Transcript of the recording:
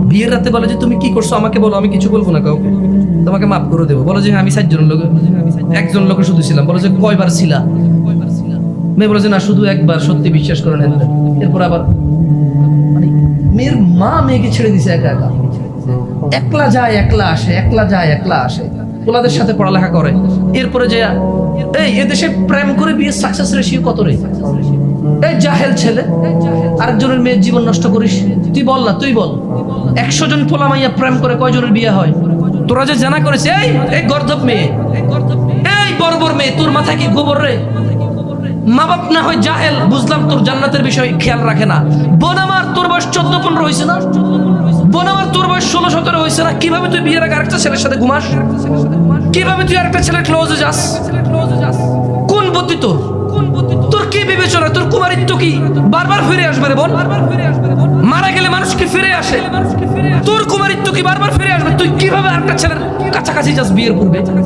বিয়ের রাতে বলে যে তুমি কি করছো আমাকে বলো, আমি কিছু বলবো না কাউকে, তোমাকে মাফ করে দেবো। বলো যে আমি 7 জন লোক, একজন লোকে শুধু ছিলাম। বলো যে কয়বার ছিলা? মেয়ে বলে যে না শুধু একবার, সত্যি বিশ্বাস করেন। এরপর আবার মানে মেয়ের মা মেয়েকে ছেড়ে দিছে একা একা, একলা যায় একলা আসে, একলা যায় একলা আসে, ওলাদের সাথে পড়ালেখা করে। এরপরে যে এই এদেশে প্রেম করে বিয়ে সাকসেস রেশিও কত রে? এই জাহেল ছেলে আরেকজনের মেয়ের জীবন নষ্ট করিস। তুই বল না, তুই বল 100 জন পোলা মাইয়া প্রেম করে কয়জনের বিয়ে হয়? তোরা যে জানা করেছে এই গর্ধব মেয়ে, এই বর্বর মেয়ে, তোর মাথায় কি গোবর রে? মা বাপ না হয় জাহেল, বুঝলাম তোর জান্নাতের বিষয় খেয়াল রাখে না। বোন আমার তোর বয়স 14-15 হয়েছে না? বোন আমার তোর বয়স 16-17 হয়েছে না? কিভাবে তুই বিয়ের আগে আরেকটা ছেলের সাথে ঘুমাস? কিভাবে তুই আরেকটা ছেলের ক্লোজে যাস? কোন বুদ্ধি তোর? তোর কি বিবেচনা? তোর কুমারিত্ব কি বারবার ফিরে আসবে রে বোন? মারা গেলে মানুষ কি ফিরে আসে? তোর কুমারিত্ব কি বারবার ফিরে আসবে? তুই কিভাবে আরেকটা ছেলের কাছাকাছি যাস বিয়ের পূর্বে?